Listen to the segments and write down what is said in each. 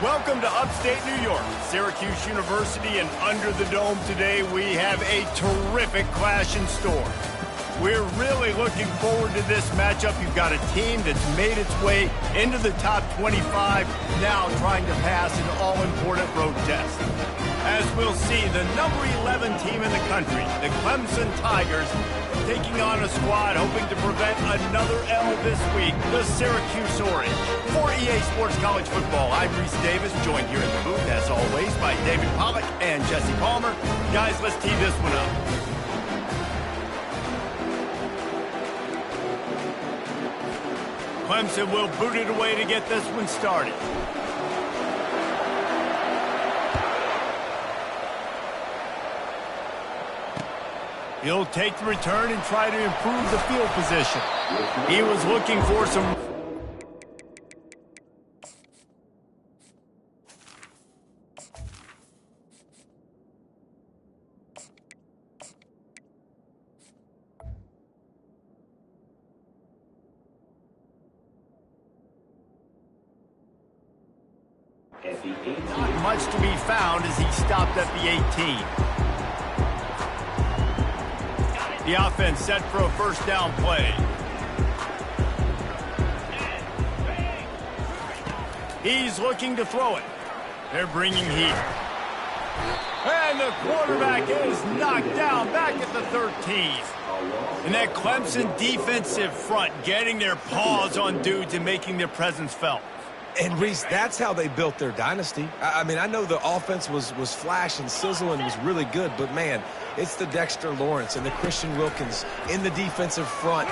Welcome to upstate New York, Syracuse University, and under the dome today we have a terrific clash in store. We're really looking forward to this matchup. You've got a team that's made its way into the top 25, now trying to pass an all-important road test. As we'll see, the number 11 team in the country, the Clemson Tigers, taking on a squad hoping to prevent another L this week, the Syracuse Orange. For EA Sports College Football, I'm Reese Davis, joined here in the booth, as always, by David Pollack and Jesse Palmer. Guys, let's tee this one up. Clemson will boot it away to get this one started. He'll take the return and try to improve the field position. He was looking for some... Not much to be found as he stopped at the 18. The offense set for a first down play. He's looking to throw it. They're bringing heat. And the quarterback is knocked down back at the 13. And that Clemson defensive front getting their paws on dudes and making their presence felt. And, Reese, that's how they built their dynasty. I mean, I know the offense was flash and sizzle and was really good, but, man, it's the Dexter Lawrence and the Christian Wilkins in the defensive front.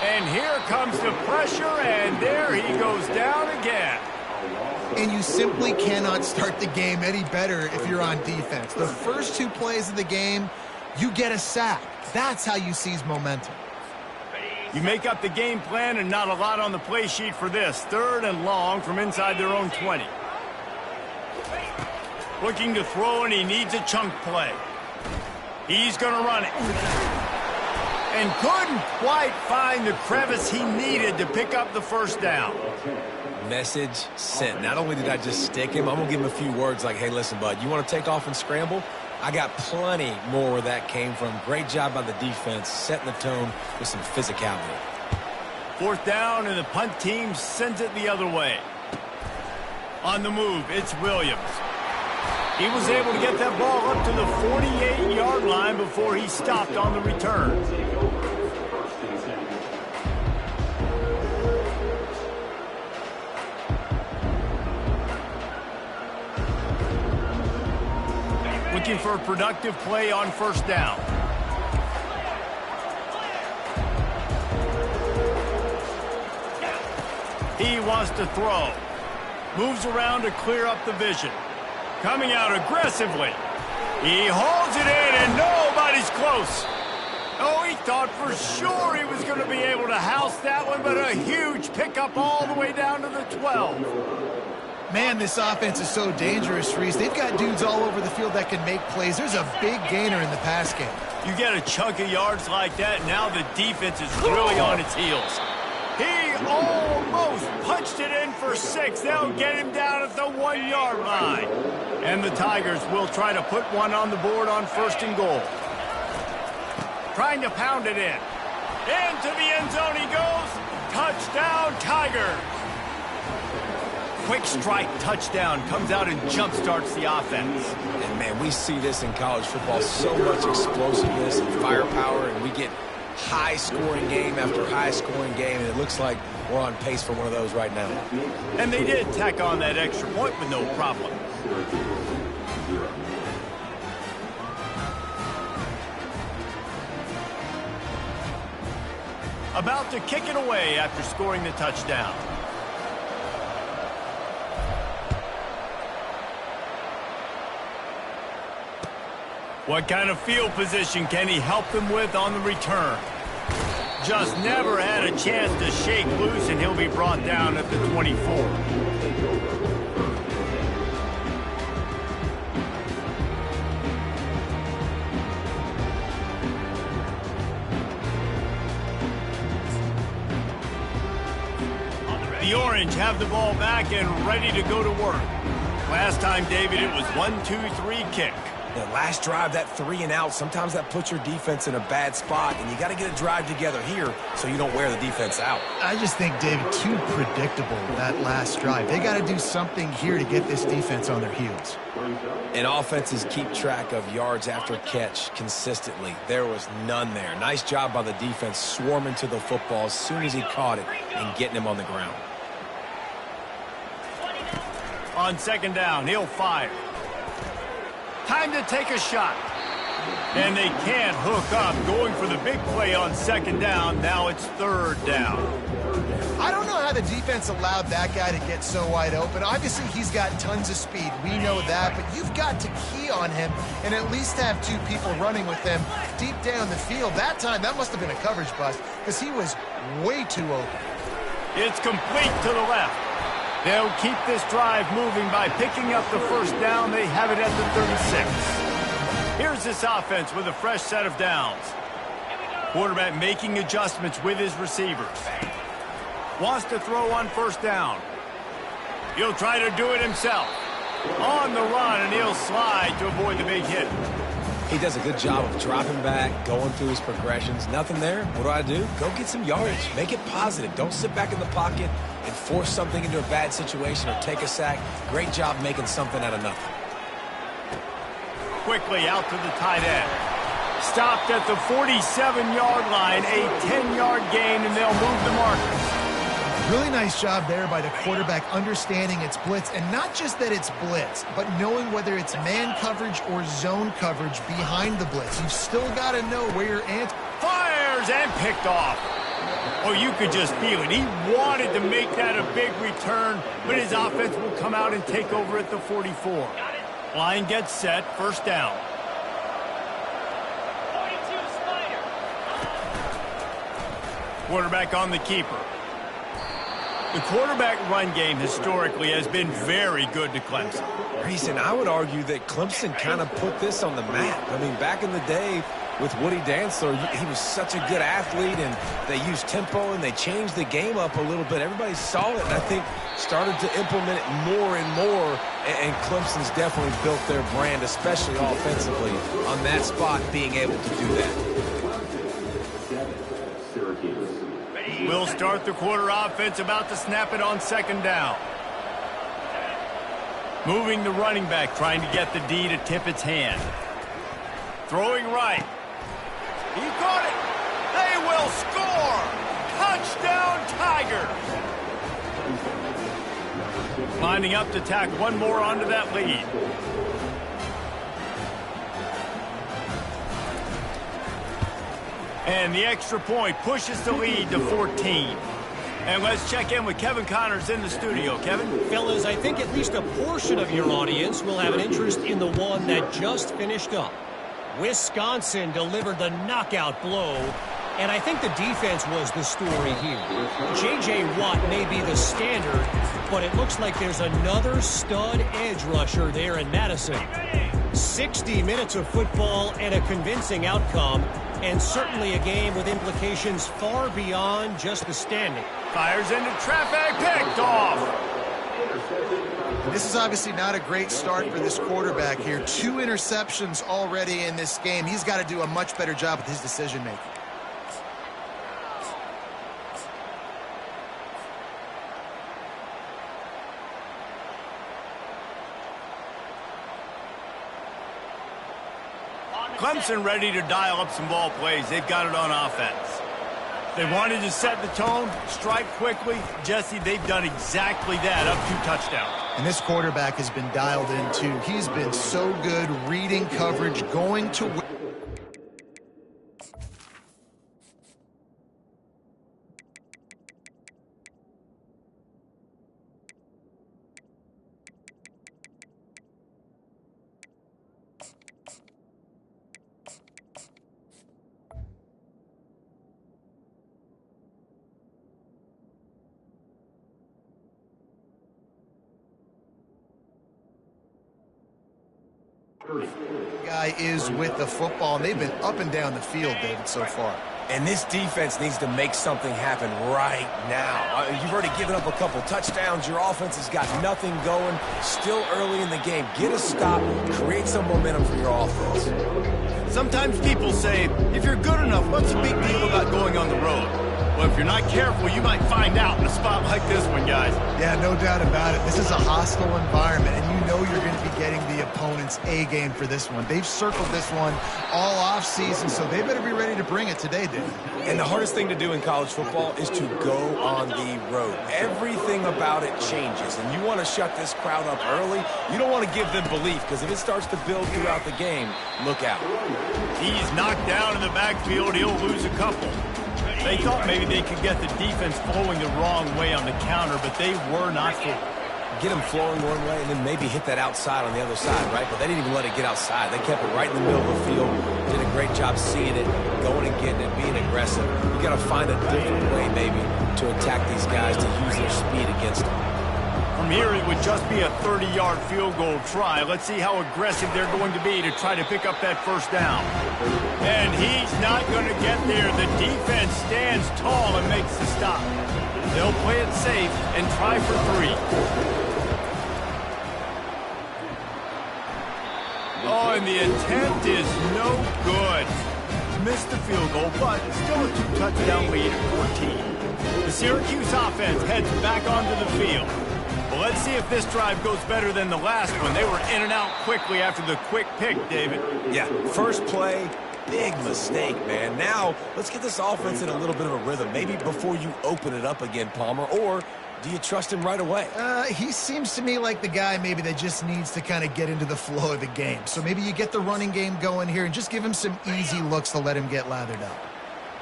And here comes the pressure, and there he goes down again. And you simply cannot start the game any better if you're on defense. The first two plays of the game, you get a sack. That's how you seize momentum. You make up the game plan and not a lot on the play sheet for this. 3rd and long from inside their own 20. Looking to throw, and he needs a chunk play. He's going to run it. And couldn't quite find the crevice he needed to pick up the first down. Message sent. Not only did I just stick him, I'm going to give him a few words like, hey, listen, bud, you want to take off and scramble? I got plenty more where that came from. Great job by the defense, setting the tone with some physicality. 4th down, and the punt team sends it the other way. On the move, it's Williams. He was able to get that ball up to the 48-yard line before he stopped on the return. Looking for a productive play on 1st down. He wants to throw. Moves around to clear up the vision. Coming out aggressively. He holds it in, and nobody's close. Oh, he thought for sure he was going to be able to house that one, but a huge pickup all the way down to the 12. Man, this offense is so dangerous, Reese. They've got dudes all over the field that can make plays. There's a big gainer in the pass game. You get a chunk of yards like that, now the defense is really on its heels. He almost punched it in for 6. They'll get him down at the 1-yard line. And the Tigers will try to put one on the board on 1st and goal. Trying to pound it in. Into the end zone he goes. Touchdown, Tigers. Quick strike touchdown comes out and jumpstarts the offense. And, man, we see this in college football, so much explosiveness and firepower, and we get high-scoring game after high-scoring game, and it looks like we're on pace for one of those right now. And they did tack on that extra point with no problem. About to kick it away after scoring the touchdown. What kind of field position can he help them with on the return? Just never had a chance to shake loose, and he'll be brought down at the 24. The Orange have have the ball back and ready to go to work. Last time, David, it was 1-2-3 kick. The last drive, that 3 and out, sometimes that puts your defense in a bad spot, and you got to get a drive together here so you don't wear the defense out. I just think, David, too predictable, that last drive. They got to do something here to get this defense on their heels. And offenses keep track of yards after catch consistently. There was none there. Nice job by the defense swarming to the football as soon as he caught it and getting him on the ground. On second down, he'll fire. Time to take a shot. And they can't hook up. Going for the big play on second down. Now it's third down. I don't know how the defense allowed that guy to get so wide open. Obviously, he's got tons of speed. We know that. But you've got to key on him and at least have 2 people running with him deep down the field. That time, that must have been a coverage bust because he was way too open. It's complete to the left. They'll keep this drive moving by picking up the first down. They have it at the 36. Here's this offense with a fresh set of downs. Quarterback making adjustments with his receivers. Wants to throw on first down. He'll try to do it himself. On the run, and he'll slide to avoid the big hit. He does a good job of dropping back, going through his progressions. Nothing there. What do? Go get some yardage. Make it positive. Don't sit back in the pocket and force something into a bad situation or take a sack. Great job making something out of nothing. Quickly out to the tight end. Stopped at the 47-yard line. A 10-yard gain, and they'll move the markers. Really nice job there by the quarterback understanding it's blitz, and not just that it's blitz, but knowing whether it's man coverage or zone coverage behind the blitz. You've still got to know where your answer. Fires and picked off. Oh, you could just feel it. He wanted to make that a big return, but his offense will come out and take over at the 44. Line gets set, first down. Quarterback on the keeper. The quarterback run game historically has been very good to Clemson. Reason, I would argue that Clemson kind of put this on the map. I mean, back in the day with Woody Dantzler, he was such a good athlete, and they used tempo, and they changed the game up a little bit. Everybody saw it, and I think started to implement it more and more, and Clemson's definitely built their brand, especially offensively, on that spot being able to do that. We'll start the quarter offense, about to snap it on second down. Moving the running back, trying to get the D to tip its hand. Throwing right. He caught it. They will score. Touchdown, Tigers. Lining up to tack one more onto that lead. And the extra point pushes the lead to 14. And let's check in with Kevin Connors in the studio. Kevin? Fellas, I think at least a portion of your audience will have an interest in the one that just finished up. Wisconsin delivered the knockout blow, and I think the defense was the story here. J.J. Watt may be the standard, but it looks like there's another stud edge rusher there in Madison. 60 minutes of football and a convincing outcome, and certainly a game with implications far beyond just the standing. Fires into traffic, picked off. This is obviously not a great start for this quarterback here. 2 interceptions already in this game. He's got to do a much better job with his decision-making. Clemson ready to dial up some ball plays. They've got it on offense. They wanted to set the tone, strike quickly. Jesse, they've done exactly that, up 2 touchdowns. And this quarterback has been dialed in, too. He's been so good reading coverage, going to win. Guy is with the football, and they've been up and down the field, David, so far. And this defense needs to make something happen right now. You've already given up a couple touchdowns. Your offense has got nothing going. Still early in the game. Get a stop. Create some momentum for your offense. Sometimes people say, if you're good enough, what's the big deal about going on the road? Well, if you're not careful, you might find out in a spot like this one, guys. Yeah, no doubt about it. This is a hostile environment, and you know you're going to be getting the opponent's A game for this one. They've circled this one all off season, so they better be ready to bring it today, dude. And the hardest thing to do in college football is to go on the road. Everything about it changes, and you want to shut this crowd up early. You don't want to give them belief, because if it starts to build throughout the game, look out. He's knocked down in the backfield. He'll lose a couple. They thought maybe they could get the defense flowing the wrong way on the counter, but they were not for get them flowing one way and then maybe hit that outside on the other side, right? But they didn't even let it get outside. They kept it right in the middle of the field, did a great job seeing it, going and getting it, being aggressive. You got to find a different way maybe to attack these guys, to use their speed against them. From here, it would just be a 30-yard field goal try. Let's see how aggressive they're going to be to try to pick up that first down. And he's not going to get there. The defense stands tall and makes the stop. They'll play it safe and try for 3. Oh, and the attempt is no good. Missed the field goal, but still a 2-touchdown lead at 14. The Syracuse offense heads back onto the field. Well, let's see if this drive goes better than the last one. They were in and out quickly after the quick pick, David. Yeah, first play, big mistake, man. Now, let's get this offense in a little bit of a rhythm. Maybe before you open it up again, Palmer, or do you trust him right away? He seems to me like the guy maybe that just needs to kind of get into the flow of the game. So maybe you get the running game going here and just give him some easy looks to let him get lathered up.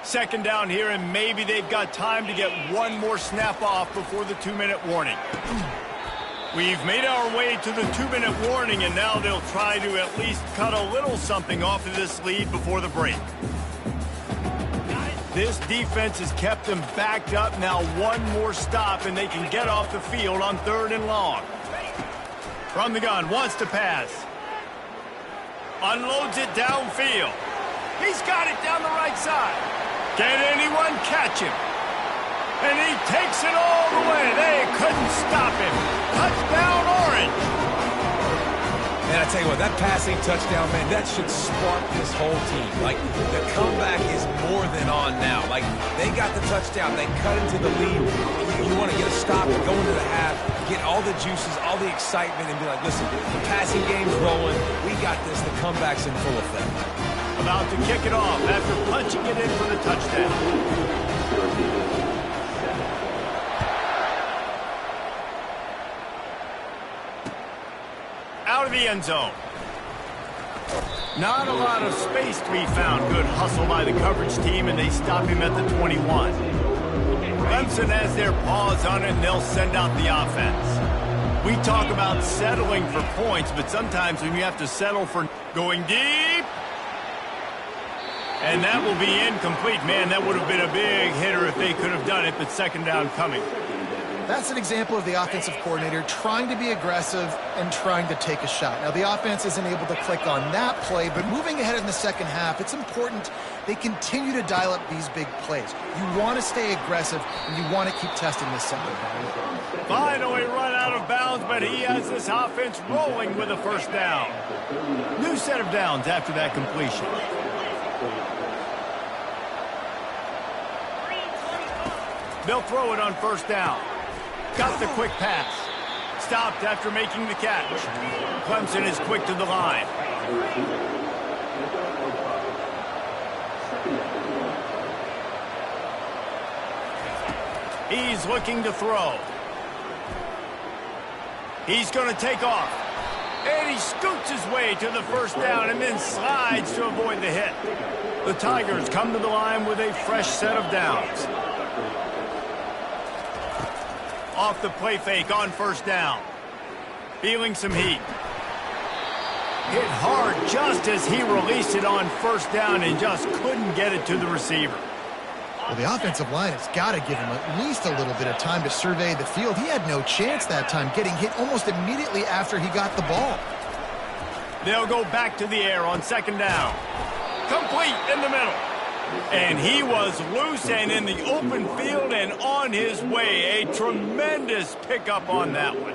Second down here, and maybe they've got time to get one more snap off before the 2-minute warning. We've made our way to the 2-minute warning, and now they'll try to at least cut a little something off of this lead before the break. This defense has kept them backed up. Now one more stop, and they can get off the field on 3rd and long. From the gun, wants to pass. Unloads it downfield. He's got it down the right side. Can anyone catch him? And he takes it all the way. They couldn't stop him. Touchdown, Orange. And I tell you what, that passing touchdown, man, that should spark this whole team. Like, the comeback is more than on now. Like, they got the touchdown. They cut into the lead. You want to get a stop and go into the half, get all the juices, all the excitement, and be like, listen, the passing game's rolling. We got this. The comeback's in full effect. About to kick it off after punching it in for the touchdown. Out of the end zone. Not a lot of space to be found. Good hustle by the coverage team, and they stop him at the 21. Clemson has their paws on it, and they'll send out the offense. We talk about settling for points, but sometimes when you have to settle for going deep, and that will be incomplete. Man, that would have been a big hitter if they could have done it, but second down coming. That's an example of the offensive coordinator trying to be aggressive and trying to take a shot. Now, the offense isn't able to click on that play, but moving ahead in the second half, it's important they continue to dial up these big plays. You want to stay aggressive, and you want to keep testing this second half. Finally run out of bounds, but he has this offense rolling with a first down. New set of downs after that completion. They'll throw it on first down. Got the quick pass. Stopped after making the catch. Clemson is quick to the line. He's looking to throw. He's going to take off. And he scoots his way to the first down and then slides to avoid the hit. The Tigers come to the line with a fresh set of downs. Off the play fake on first down. Feeling some heat. Hit hard just as he released it on first down and just couldn't get it to the receiver. Well, the offensive line has got to give him at least a little bit of time to survey the field. He had no chance that time, getting hit almost immediately after he got the ball. They'll go back to the air on second down. Complete in the middle. And he was loose and in the open field and on his way. A tremendous pickup on that one.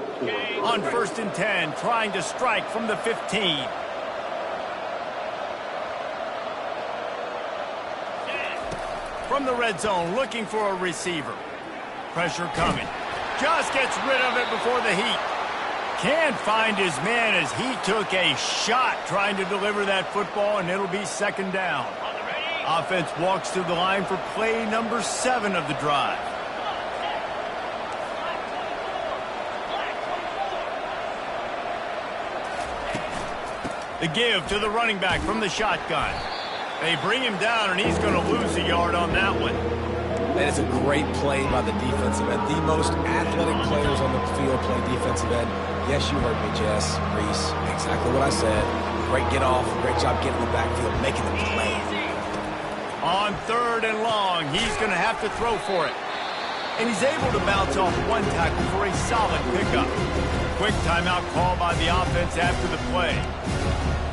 On 1st and 10, trying to strike from the 15. From the red zone, looking for a receiver. Pressure coming. Just gets rid of it before the heat. Can't find his man as he took a shot trying to deliver that football, and it'll be 2nd down. Offense walks to the line for play number 7 of the drive. The give to the running back from the shotgun. They bring him down, and he's going to lose a yard on that one. That is a great play by the defensive end. The most athletic players on the field play defensive end. Yes, you heard me, Jess, Reese. Exactly what I said. Great get off. Great job getting in the backfield, making the play. On 3rd and long, he's going to have to throw for it. And he's able to bounce off one tackle for a solid pickup. Quick timeout call by the offense after the play.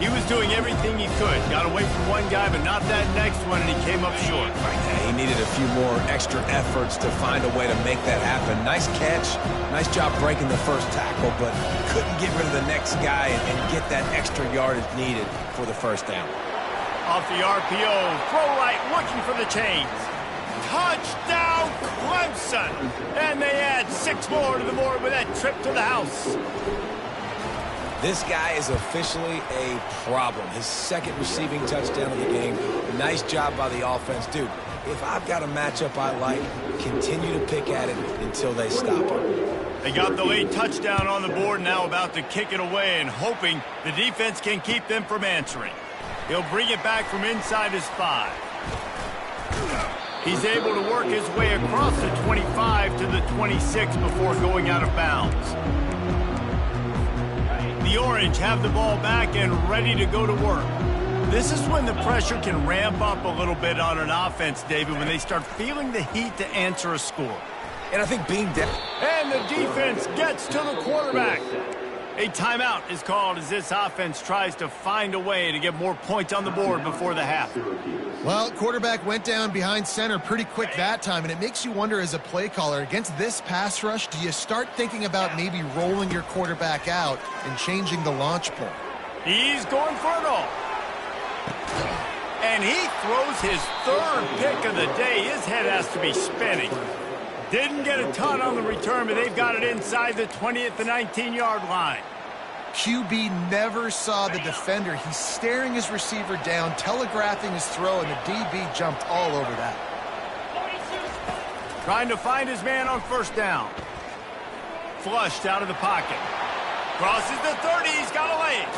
He was doing everything he could. Got away from one guy, but not that next one, and he came up short. Right, he needed a few more extra efforts to find a way to make that happen. Nice catch. Nice job breaking the first tackle, but couldn't get rid of the next guy and get that extra yardage needed for the 1st down. Off the RPO, throw right, looking for the chains. Touchdown, Clemson! And they add 6 more to the board with that trip to the house. This guy is officially a problem. His 2nd receiving touchdown of the game. Nice job by the offense. Dude, if I've got a matchup I like, continue to pick at it until they stop it. They got the late touchdown on the board, now about to kick it away and hoping the defense can keep them from answering. He'll bring it back from inside his 5. He's able to work his way across the 25 to the 26 before going out of bounds. The Orange have the ball back and ready to go to work. This is when the pressure can ramp up a little bit on an offense, David, when they start feeling the heat to answer a score. And I think being down. And the defense gets to the quarterback. A timeout is called as this offense tries to find a way to get more points on the board before the half. Well, quarterback went down behind center pretty quick that time, and it makes you wonder as a play caller, against this pass rush, do you start thinking about maybe rolling your quarterback out and changing the launch point? He's going for it all. And he throws his 3rd pick of the day. His head has to be spinning. Didn't get a ton on the return, but they've got it inside the 20 at the 19-yard line. QB never saw the defender. He's staring his receiver down, telegraphing his throw, and the DB jumped all over that. Trying to find his man on 1st down. Flushed out of the pocket. Crosses the 30. He's got a lane.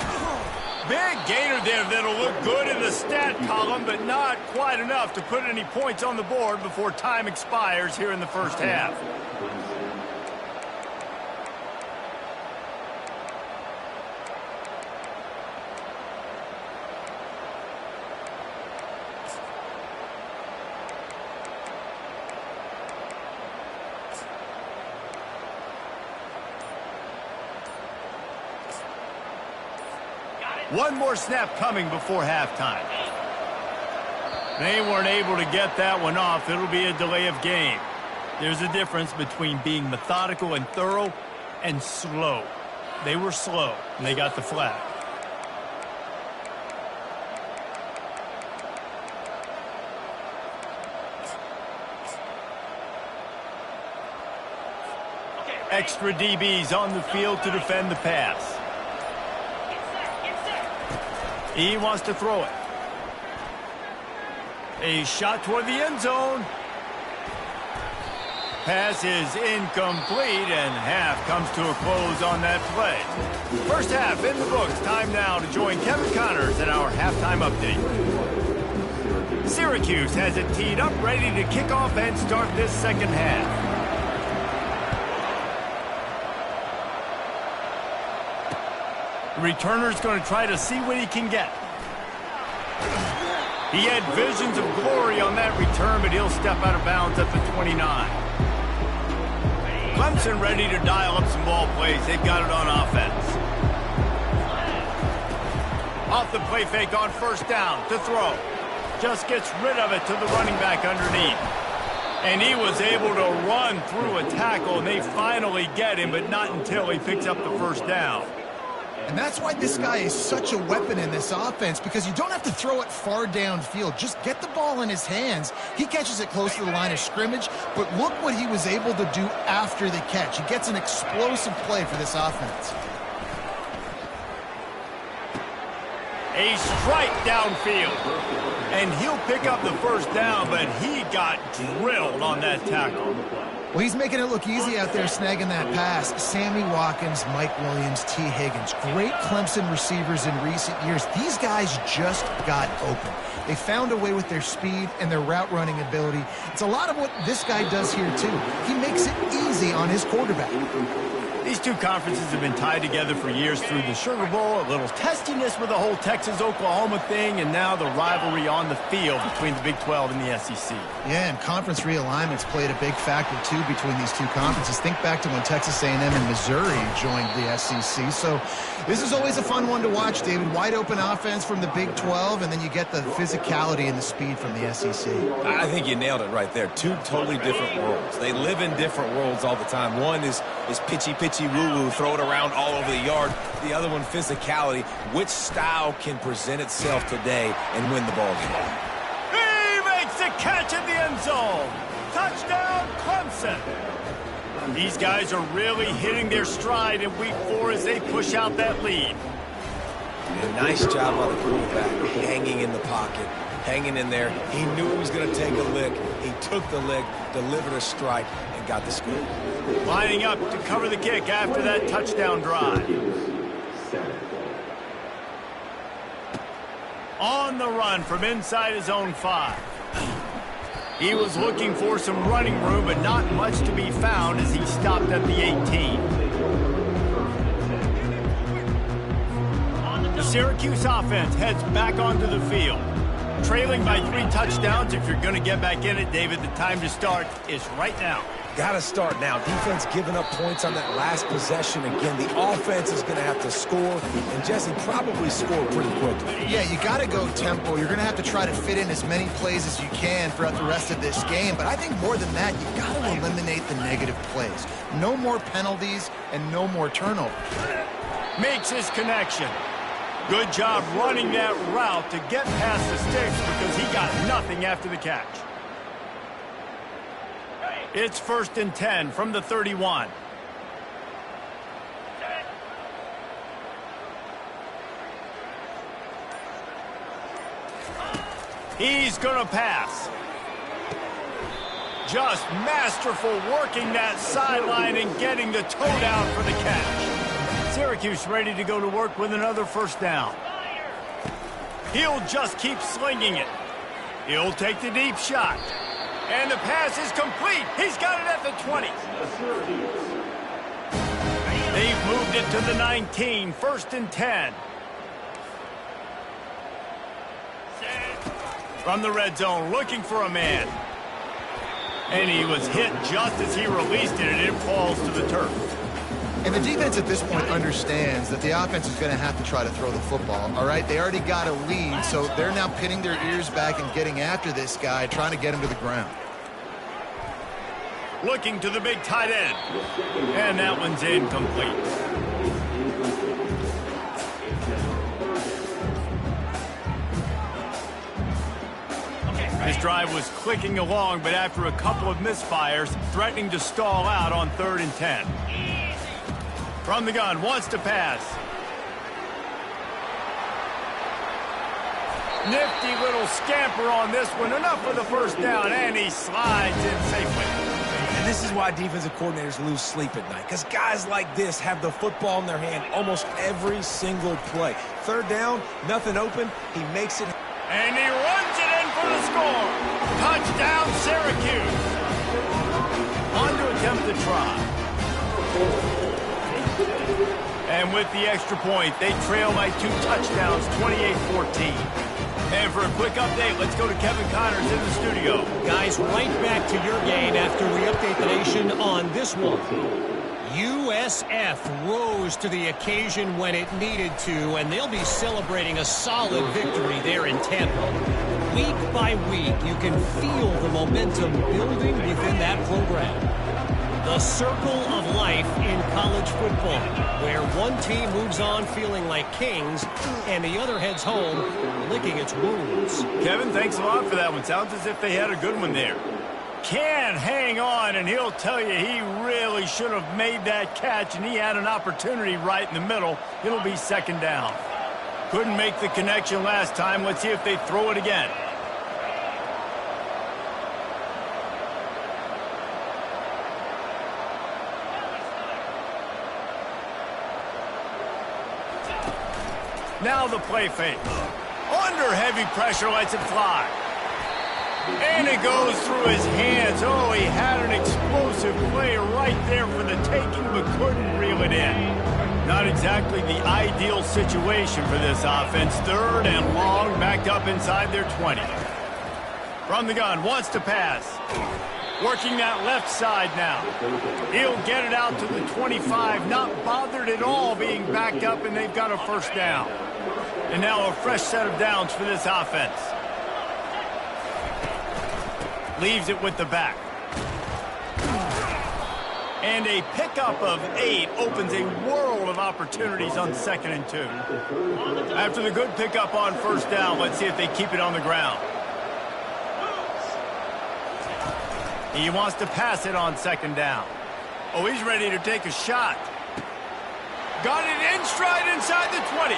Big gainer there that'll look good in the stat column, but not quite enough to put any points on the board before time expires here in the 1st half. One more snap coming before halftime. They weren't able to get that one off. It'll be a delay of game. There's a difference between being methodical and thorough and slow. They were slow, and they got the flag. Extra DBs on the field to defend the pass. He wants to throw it. A shot toward the end zone. Pass is incomplete, and half comes to a close on that play. 1st half in the books. Time now to join Kevin Connors in our halftime update. Syracuse has it teed up, ready to kick off and start this 2nd half. The returner's going to try to see what he can get. He had visions of glory on that return, but he'll step out of bounds at the 29. Clemson ready to dial up some ball plays. They've got it on offense. Off the play fake on 1st down to throw. just gets rid of it to the running back underneath. And he was able to run through a tackle, and they finally get him, but not until he picks up the first down. And that's why this guy is such a weapon in this offense, because you don't have to throw it far downfield. Just get the ball in his hands. He catches it close to the line of scrimmage, but look what he was able to do after the catch. He gets an explosive play for this offense. A strike downfield. And he'll pick up the first down, but he got drilled on that tackle. Well, he's making it look easy out there snagging that pass. Sammy Watkins, Mike Williams, T. Higgins. Great Clemson receivers in recent years. These guys just got open. They found a way with their speed and their route running ability. It's a lot of what this guy does here, too. He makes it easy on his quarterback. These two conferences have been tied together for years through the Sugar Bowl, a little testiness with the whole Texas-Oklahoma thing, and now the rivalry on the field between the Big 12 and the SEC. Yeah, and conference realignments played a big factor, too, between these two conferences. Think back to when Texas A&M and Missouri joined the SEC. So this is always a fun one to watch, David. Wide open offense from the Big 12, and then you get the physicality and the speed from the SEC. I think you nailed it right there. Two totally different worlds. They live in different worlds all the time. One is pitchy woo-woo, throw it around all over the yard. The other one, physicality. Which style can present itself today and win the ball game? He makes the catch in the end zone. Touchdown, Clemson. These guys are really hitting their stride in week 4 as they push out that lead. And nice job by the quarterback, hanging in the pocket, hanging in there. He knew he was going to take a lick. He took the lick, delivered a strike, and got the score. Lining up to cover the kick after that touchdown drive. On the run from inside his own 5. He was looking for some running room, but not much to be found as he stopped at the 18. The Syracuse offense heads back onto the field. Trailing by 3 touchdowns. If you're going to get back in it, David, the time to start is right now. Got to start now. Defense giving up points on that last possession. Again, the offense is going to have to score, and Jesse probably score pretty quickly. Yeah, you got to go tempo. You're going to have to try to fit in as many plays as you can throughout the rest of this game. But I think more than that, you got to eliminate the negative plays. No more penalties and no more turnovers. Makes his connection. Good job running that route to get past the sticks because he got nothing after the catch. It's 1st and 10 from the 31. He's going to pass. Just masterful working that sideline and getting the toe down for the catch. Syracuse ready to go to work with another first down. He'll just keep slinging it. He'll take the deep shot. And the pass is complete. He's got it at the 20. They've moved it to the 19. 1st and 10. From the red zone, looking for a man. And he was hit just as he released it, and it falls to the turf. And the defense at this point understands that the offense is going to have to try to throw the football, all right? They already got a lead, so they're now pinning their ears back and getting after this guy, trying to get him to the ground. Looking to the big tight end. And that one's incomplete. This drive was clicking along, but after a couple of misfires, threatening to stall out on 3rd and 10. From the gun, wants to pass. Nifty little scamper on this one. Enough for the first down, and he slides in safely. And this is why defensive coordinators lose sleep at night, because guys like this have the football in their hand almost every single play. 3rd down, nothing open, he makes it. And he runs it in for the score. Touchdown, Syracuse. On to attempt the try. And with the extra point, they trail by 2 touchdowns, 28-14. And for a quick update, let's go to Kevin Connors in the studio. Guys, right back to your game after we update the nation on this one. USF rose to the occasion when it needed to, and they'll be celebrating a solid victory there in Tampa. Week by week, you can feel the momentum building within that program. The circle of life in college football, where one team moves on feeling like kings and the other heads home licking its wounds. Kevin, thanks a lot for that one. Sounds as if they had a good one there. Can hang on, and he'll tell you he really should have made that catch, and he had an opportunity right in the middle. It'll be second down. Couldn't make the connection last time. Let's see if they throw it again. Now the play fake. Under heavy pressure, lets it fly. And it goes through his hands. Oh, he had an explosive play right there for the taking, but couldn't reel it in. Not exactly the ideal situation for this offense. Third and long, backed up inside their 20. From the gun, wants to pass. Working that left side now. He'll get it out to the 25, not bothered at all being backed up, and they've got a first down. And now a fresh set of downs for this offense. Leaves it with the back. And a pickup of 8 opens a world of opportunities on 2nd and 2. After the good pickup on first down, let's see if they keep it on the ground. He wants to pass it on 2nd down. Oh, he's ready to take a shot. Got it in stride inside the 20.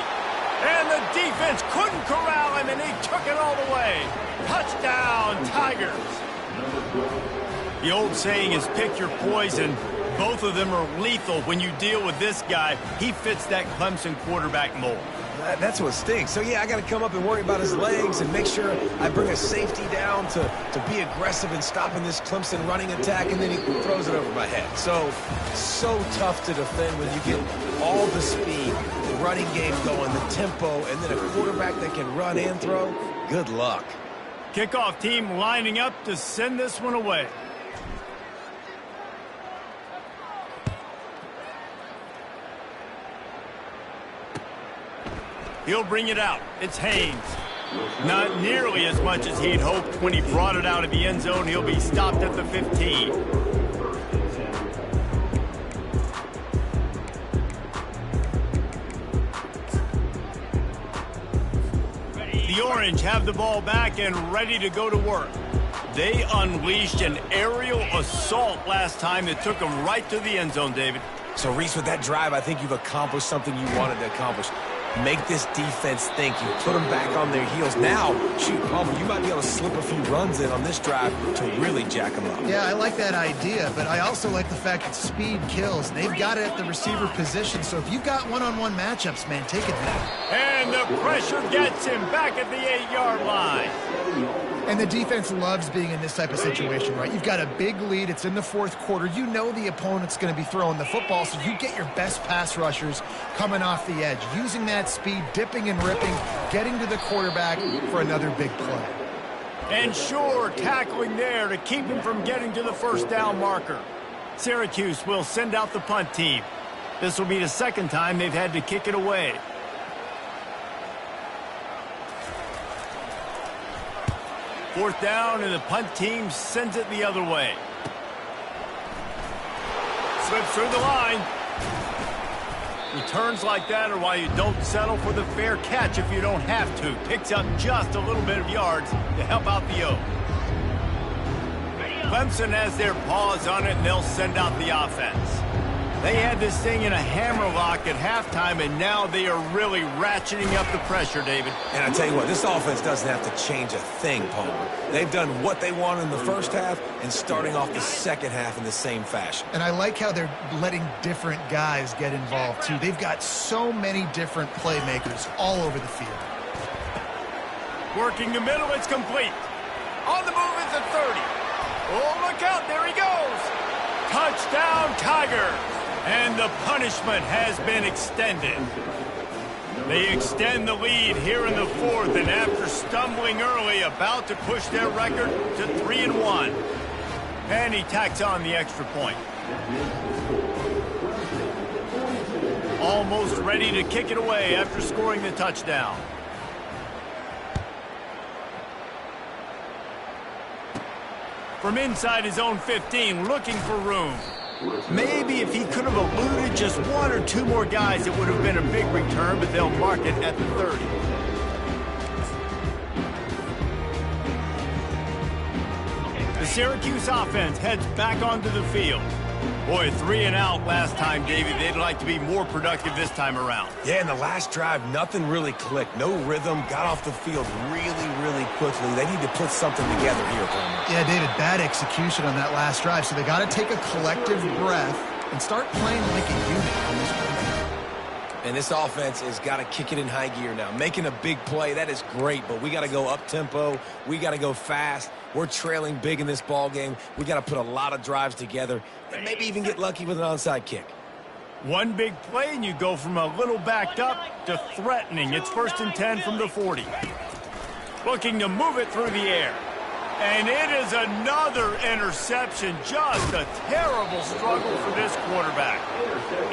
And the defense couldn't corral him, and he took it all the way. Touchdown, Tigers. The old saying is pick your poison. Both of them are lethal when you deal with this guy. He fits that Clemson quarterback mold. That's what stinks. So, yeah, I got to come up and worry about his legs and make sure I bring a safety down to be aggressive in stopping this Clemson running attack, and then he throws it over my head. So tough to defend when you get all the speed, the running game going, the tempo, and then a quarterback that can run and throw. Good luck. Kickoff team lining up to send this one away. He'll bring it out. It's Haynes. Not nearly as much as he'd hoped when he brought it out of the end zone. He'll be stopped at the 15. The Orange have the ball back and ready to go to work. They unleashed an aerial assault last time that took them right to the end zone, David. So, Reese, with that drive, I think you've accomplished something you wanted to accomplish. Make this defense think. You put them back on their heels. Now, shoot, Palmer, you might be able to slip a few runs in on this drive to really jack them up. Yeah, I like that idea, but I also like the fact that speed kills. They've got it at the receiver position, so if you've got one-on-one matchups, man, take advantage. And the pressure gets him back at the 8-yard line. And the defense loves being in this type of situation, right? You've got a big lead. It's in the fourth quarter. You know the opponent's going to be throwing the football, so you get your best pass rushers coming off the edge, using that speed, dipping and ripping, getting to the quarterback for another big play. And sure, tackling there to keep him from getting to the first down marker. Syracuse will send out the punt team. This will be the second time they've had to kick it away. Fourth down, and the punt team sends it the other way. Slips through the line. Returns like that are why you don't settle for the fair catch if you don't have to. Picks up just a little bit of yards to help out the O. Clemson has their paws on it, and they'll send out the offense. They had this thing in a hammerlock at halftime, and now they are really ratcheting up the pressure, David. And I tell you what, this offense doesn't have to change a thing, Palmer. They've done what they want in the first half and starting off the second half in the same fashion. And I like how they're letting different guys get involved, too. They've got so many different playmakers all over the field. Working the middle, it's complete. On the move, it's a 30. Oh, look out, there he goes. Touchdown, Tigers. And the punishment has been extended. They extend the lead here in the fourth, and after stumbling early, about to push their record to 3-1. And he tacks on the extra point. Almost ready to kick it away after scoring the touchdown. from inside his own 15, looking for room. Maybe if he could have eluded just one or two more guys, it would have been a big return, but they'll mark it at the 30. The Syracuse offense heads back onto the field. Boy, 3 and out last time, David. They'd like to be more productive this time around. Yeah, in the last drive, nothing really clicked. No rhythm, got off the field really quickly. They need to put something together here, Palmer. Yeah, David, bad execution on that last drive, so they got to take a collective breath and start playing like a unit on this one. And this offense has got to kick it in high gear now. Making a big play, that is great, but we got to go up-tempo. We got to go fast. We're trailing big in this ball game. We got to put a lot of drives together and maybe even get lucky with an onside kick. One big play, and you go from a little backed up to threatening. It's 1st and 10 from the 40. Looking to move it through the air. And it is another interception. Just a terrible struggle for this quarterback.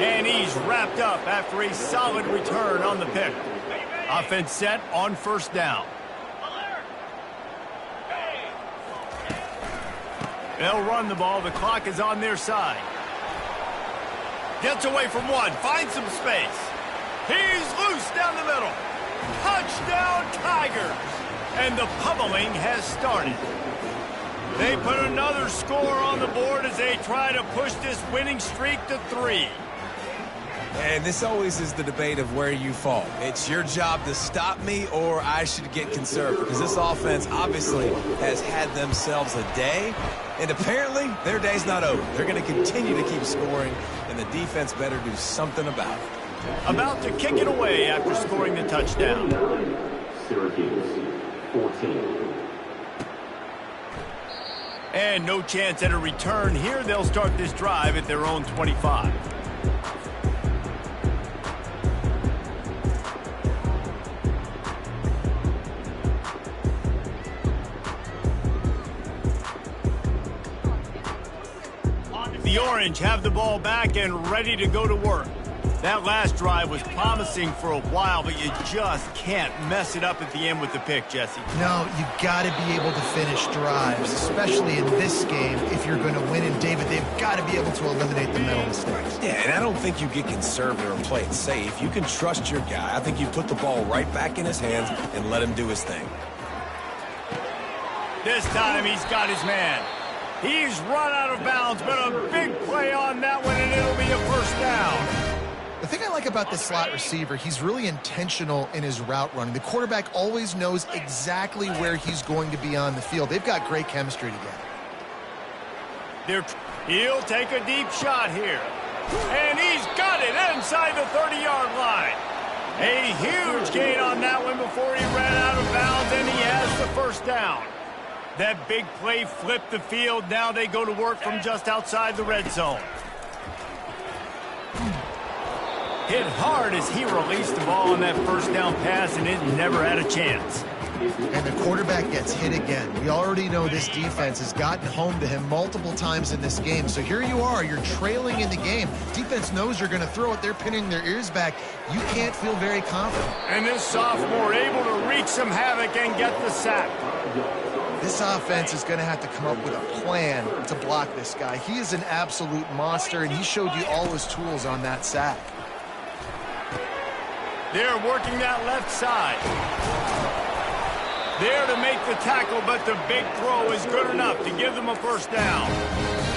And he's wrapped up after a solid return on the pick. Offense set on 1st down. They'll run the ball. The clock is on their side. Gets away from one. Finds some space. He's loose down the middle. Touchdown, Tigers. And the pummeling has started. They put another score on the board as they try to push this winning streak to 3. And this always is the debate of where you fall. It's your job to stop me, or I should get conservative, because this offense obviously has had themselves a day, and apparently their day's not over. They're going to continue to keep scoring, and the defense better do something about it. About to kick it away after scoring the touchdown. Syracuse, 14. And no chance at a return here. They'll start this drive at their own 25. The Orange have the ball back and ready to go to work. That last drive was promising for a while, but you just can't mess it up at the end with the pick, Jesse. No, you got to be able to finish drives, especially in this game if you're going to win. And, David, they've got to be able to eliminate the mental mistakes. Yeah, and I don't think you get conservative and play it safe. You can trust your guy. I think you put the ball right back in his hands and let him do his thing. This time he's got his man. He's run out of bounds, but a big play on that one, and it'll be a 1st down. The thing I like about this slot receiver, he's really intentional in his route running. The quarterback always knows exactly where he's going to be on the field. They've got great chemistry together. He'll take a deep shot here. And he's got it inside the 30-yard line. A huge gain on that one before he ran out of bounds, and he has the 1st down. That big play flipped the field. Now they go to work from just outside the red zone. Hit hard as he released the ball on that 1st down pass, and it never had a chance. And the quarterback gets hit again. We already know this defense has gotten home to him multiple times in this game. So here you are, you're trailing in the game. Defense knows you're going to throw it. They're pinning their ears back. You can't feel very confident. And this sophomore able to wreak some havoc and get the sack. This offense is going to have to come up with a plan to block this guy. He is an absolute monster, and he showed you all his tools on that sack. They're working that left side. There to make the tackle, but the big throw is good enough to give them a 1st down.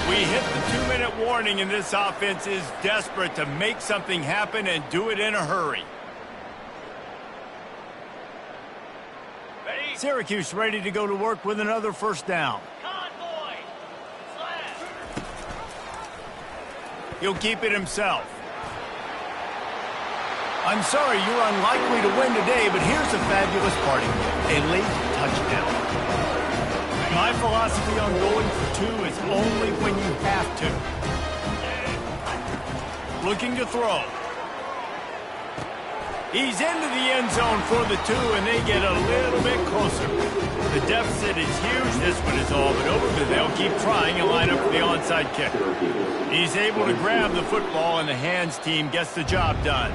We hit the 2-minute warning, and this offense is desperate to make something happen and do it in a hurry. Syracuse ready to go to work with another 1st down. He'll keep it himself. I'm sorry you're unlikely to win today, but here's a fabulous party. A late touchdown. My philosophy on going for 2 is only when you have to. Looking to throw. He's into the end zone for the 2, and they get a little bit closer. The deficit is huge. This one is all but over, but they'll keep trying and line up for the onside kick. He's able to grab the football, and the hands team gets the job done.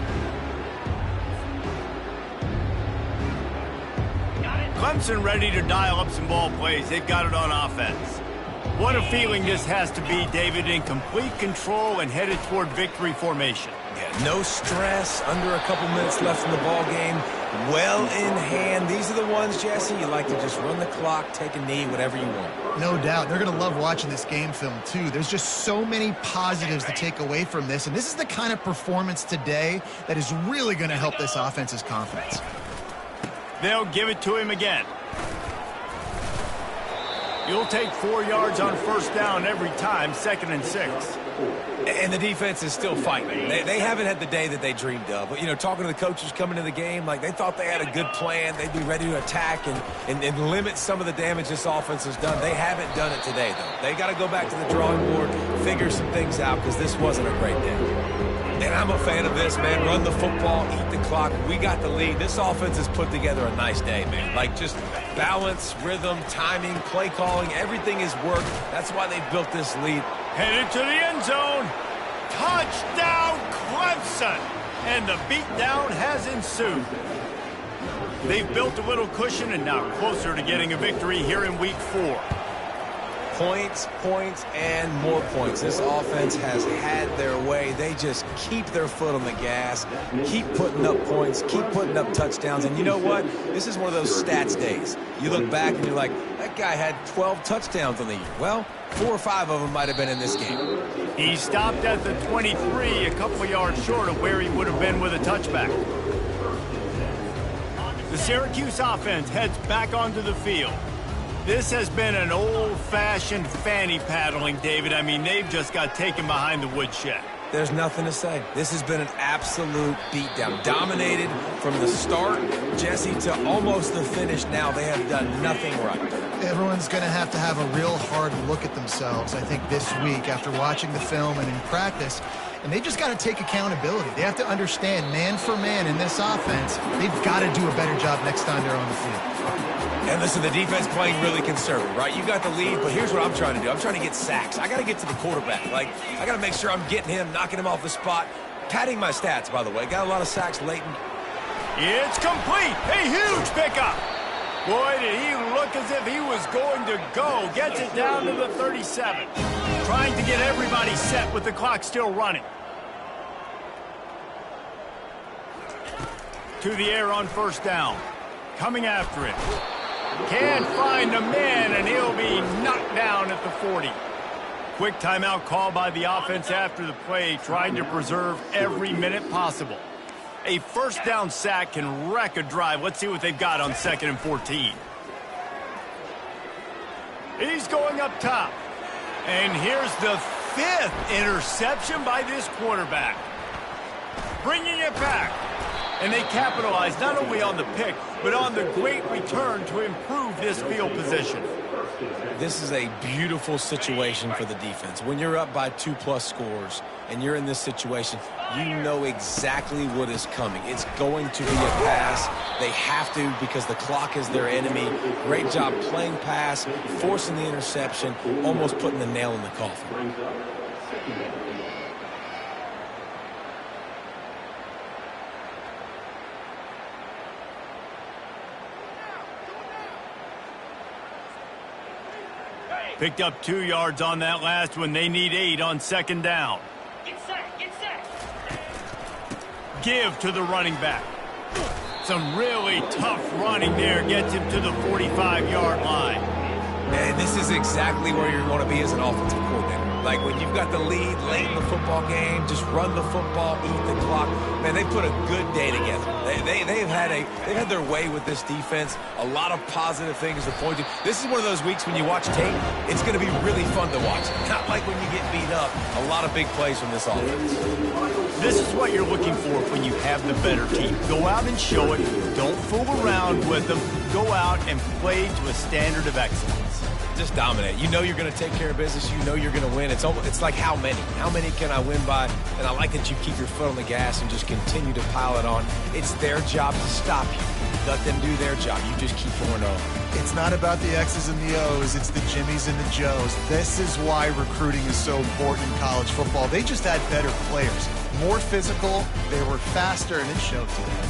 Clemson ready to dial up some ball plays. They've got it on offense. What a feeling this has to be, David, in complete control and headed toward victory formation. Yeah, no stress, under a couple minutes left in the ball game, well in hand. These are the ones, Jesse, you like to just run the clock, take a knee, whatever you want. No doubt. They're going to love watching this game film, too. There's just so many positives to take away from this, and this is the kind of performance today that is really going to help this offense's confidence. They'll give it to him again. You'll take 4 yards on first down every time, 2nd and 6. And the defense is still fighting. They haven't had the day that they dreamed of. But, you know, talking to the coaches coming into the game, like they thought they had a good plan. They'd be ready to attack and limit some of the damage this offense has done. They haven't done it today, though. They got to go back to the drawing board, figure some things out, because this wasn't a great day. And I'm a fan of this, man. Run the football, eat the clock. We got the lead. This offense has put together a nice day, man. Like just balance, rhythm, timing, play calling, everything has worked. That's why they built this lead. Headed to the end zone. Touchdown, Clemson. And the beatdown has ensued. They've built a little cushion and now closer to getting a victory here in week 4. Points, points, and more points. This offense has had their way. They just keep their foot on the gas, keep putting up points, keep putting up touchdowns. And you know what? This is one of those stats days. You look back and you're like, that guy had 12 touchdowns on the year. Well, 4 or 5 of them might have been in this game. He stopped at the 23, a couple of yards short of where he would have been with a touchback. The Syracuse offense heads back onto the field. This has been an old-fashioned fanny paddling, David. I mean, they've just got taken behind the woodshed. There's nothing to say. This has been an absolute beatdown. Dominated from the start, Jesse, to almost the finish now. They have done nothing right. Everyone's going to have a real hard look at themselves, I think, this week after watching the film and in practice. And they just got to take accountability. They have to understand, man for man in this offense, they've got to do a better job next time they're on the field. And listen, the defense playing really conservative, right? You got the lead, but here's what I'm trying to do. I'm trying to get sacks. I got to get to the quarterback. Like, I got to make sure I'm getting him, knocking him off the spot. Padding my stats, by the way. Got a lot of sacks late. It's complete. A huge pickup. Boy, did he look as if he was going to go. Gets it down to the 37. Trying to get everybody set with the clock still running. To the air on first down. Coming after it. Can't find a man, and he'll be knocked down at the 40. Quick timeout call by the offense after the play, trying to preserve every minute possible. A first down sack can wreck a drive. Let's see what they've got on 2nd and 14. He's going up top. And here's the 5th interception by this quarterback. Bringing it back. And they capitalize not only on the pick, but on the great return to improve this field position. This is a beautiful situation for the defense. When you're up by 2+ scores and you're in this situation, you know exactly what is coming. It's going to be a pass. They have to because the clock is their enemy. Great job playing pass, forcing the interception, almost putting the nail in the coffin. Picked up 2 yards on that last one. They need 8 on 2nd down. Get set, get set. Give to the running back. Some really tough running there. Gets him to the 45-yard line. And this is exactly where you're going to be as an offensive coordinator. Like when you've got the lead late in the football game, just run the football, eat the clock. Man, they put a good day together. They've had their way with this defense. A lot of positive things to point to. This is one of those weeks when you watch tape, it's going to be really fun to watch. Not like when you get beat up. A lot of big plays from this offense. This is what you're looking for when you have the better team. Go out and show it. Don't fool around with them. Go out and play to a standard of excellence. Just dominate. You know you're going to take care of business. You know you're going to win. It's like how many? How many can I win by? And I like that you keep your foot on the gas and just continue to pile it on. It's their job to stop you. Let them do their job. You just keep pouring on. It's not about the X's and the O's. It's the Jimmies and the Joes. This is why recruiting is so important in college football. They just had better players. More physical. They were faster, and it showed today.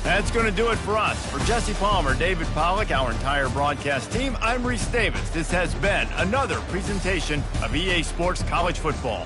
That's going to do it for us. For Jesse Palmer, David Pollack, our entire broadcast team, I'm Reese Davis. This has been another presentation of EA Sports College Football.